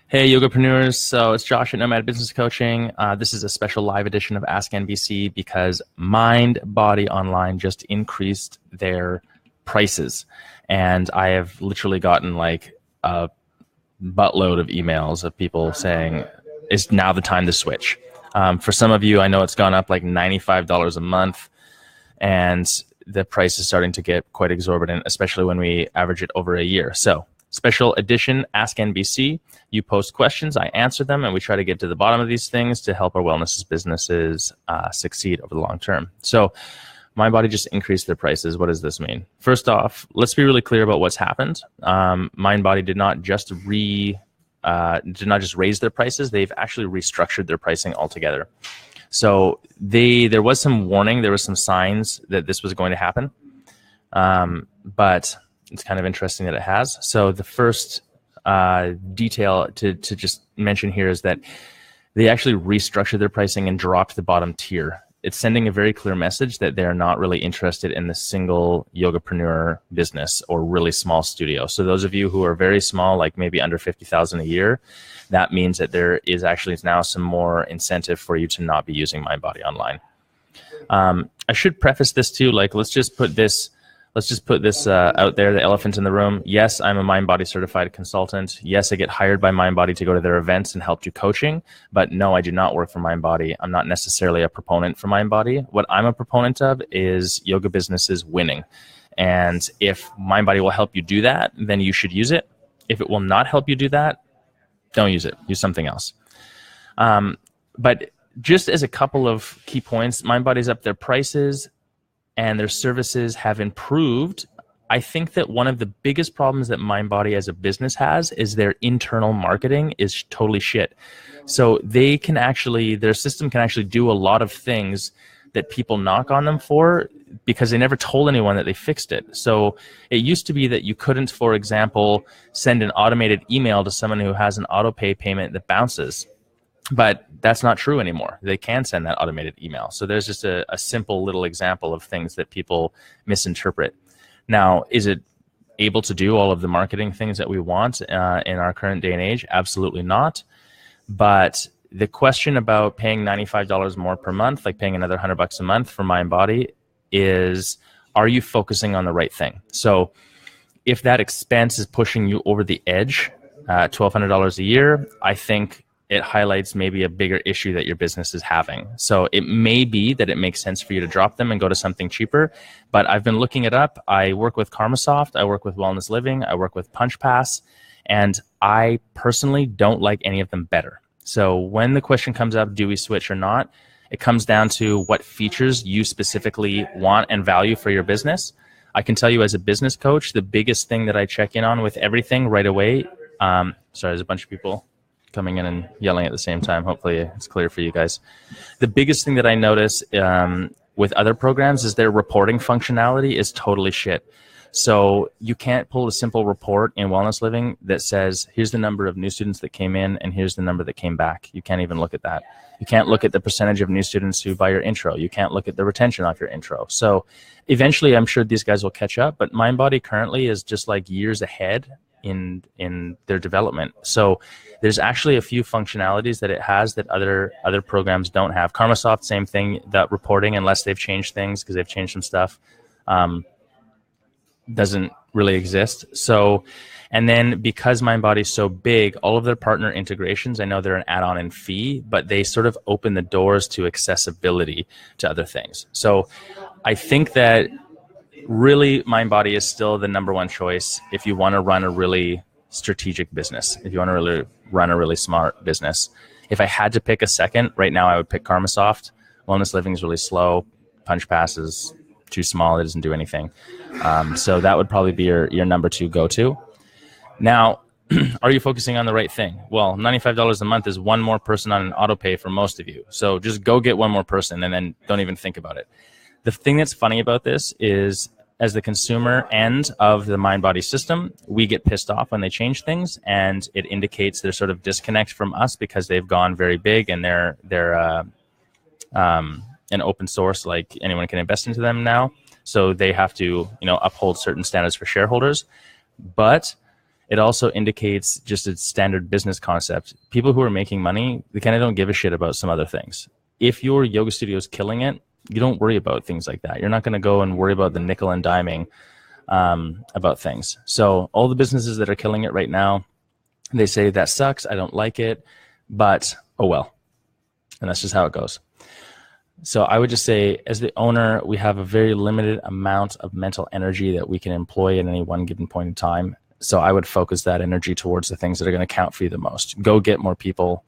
Hey, yogapreneurs. So it's Josh at Nomad Business Coaching. This is a special live edition of Ask NBC because Mindbody Online just increased their prices. And I have literally gotten like a buttload of emails of people saying, is now the time to switch? For some of you, I know it's gone up like $95 a month. And the price is starting to get quite exorbitant, especially when we average it over a year. So special edition Ask NBC. You post questions, I answer them, and we try to get to the bottom of these things to help our wellness businesses succeed over the long term. So Mindbody just increased their prices. What does this mean? First off, let's be really clear about what's happened. Mindbody did not just raise their prices. They've actually restructured their pricing altogether. So there was some warning, there was some signs that this was going to happen, but it's kind of interesting that it has. So the first detail to just mention here is that they actually restructured their pricing and dropped the bottom tier. It's sending a very clear message that they're not really interested in the single yogapreneur business or really small studio. So those of you who are very small, like maybe under 50,000 a year, that means that there is actually now some more incentive for you to not be using Mindbody Online. I should preface this too, like let's just put this out there, the elephant in the room. Yes, I'm a Mindbody certified consultant. Yes, I get hired by Mindbody to go to their events and help do coaching. But no, I do not work for Mindbody. I'm not necessarily a proponent for Mindbody. What I'm a proponent of is yoga businesses winning. And if Mindbody will help you do that, then you should use it. If it will not help you do that, don't use it. Use something else. But just as a couple of key points, Mindbody's up their prices and their services have improved. I think that one of the biggest problems that Mindbody as a business has is their internal marketing is totally shit. So their system can actually do a lot of things that people knock on them for because they never told anyone that they fixed it. So it used to be that you couldn't, for example, send an automated email to someone who has an auto pay payment that bounces. But that's not true anymore. They can send that automated email. So there's just a simple little example of things that people misinterpret. Now, is it able to do all of the marketing things that we want in our current day and age? Absolutely not. But the question about paying $95 more per month, like paying another $100 a month for Mindbody, is, are you focusing on the right thing? So if that expense is pushing you over the edge, $1,200 a year, I think it highlights maybe a bigger issue that your business is having. So it may be that it makes sense for you to drop them and go to something cheaper, but I've been looking it up. I work with KarmaSoft, I work with Wellness Living, I work with PunchPass, and I personally don't like any of them better. So when the question comes up, do we switch or not? It comes down to what features you specifically want and value for your business. I can tell you as a business coach, the biggest thing that I check in on with everything right away, sorry, there's a bunch of people coming in and yelling at the same time. Hopefully it's clear for you guys. The biggest thing that I notice with other programs is their reporting functionality is totally shit. So you can't pull a simple report in Wellness Living that says, here's the number of new students that came in and here's the number that came back. You can't even look at that. You can't look at the percentage of new students who buy your intro. You can't look at the retention off your intro. So eventually I'm sure these guys will catch up, but Mindbody currently is just like years ahead in their development. So there's actually a few functionalities that it has that other programs don't have. KarmaSoft, same thing, that reporting, unless they've changed things because they've changed some stuff, doesn't really exist. So, and then because Mindbody is so big, all of their partner integrations, I know they're an add-on and fee, but they sort of open the doors to accessibility to other things. So I think that really Mindbody is still the number one choice if you want to run a really strategic business, if you want to really run a really smart business. If I had to pick a second, right now I would pick KarmaSoft. Wellness Living is really slow. PunchPass is too small. It doesn't do anything. So that would probably be your number two go-to. Now, are you focusing on the right thing? Well, $95 a month is one more person on an auto pay for most of you. So just go get one more person and then don't even think about it. The thing that's funny about this is, as the consumer end of the Mindbody system, we get pissed off when they change things, and it indicates their sort of disconnect from us because they've gone very big and they're an open source, like anyone can invest into them now. So they have to, uphold certain standards for shareholders. But It also indicates just a standard business concept. People who are making money, they kind of don't give a shit about some other things. If your yoga studio is killing it, you don't worry about things like that. You're not going to go and worry about the nickel and diming about things. So all the businesses that are killing it right now, they say that sucks, I don't like it, but oh well. And that's just how it goes. So I would just say, as the owner, we have a very limited amount of mental energy that we can employ at any one given point in time. So I would focus that energy towards the things that are going to count for you the most. Go get more people,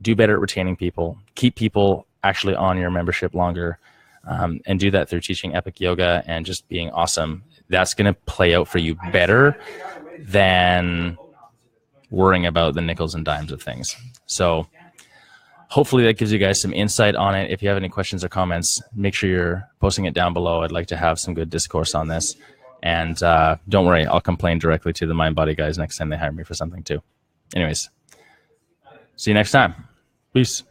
do better at retaining people, keep people actually on your membership longer, and do that through teaching epic yoga and just being awesome. That's going to play out for you better than worrying about the nickels and dimes of things. So hopefully that gives you guys some insight on it. If you have any questions or comments, make sure you're posting it down below. I'd like to have some good discourse on this. And don't worry, I'll complain directly to the Mindbody guys next time they hire me for something too. Anyways, see you next time. Peace.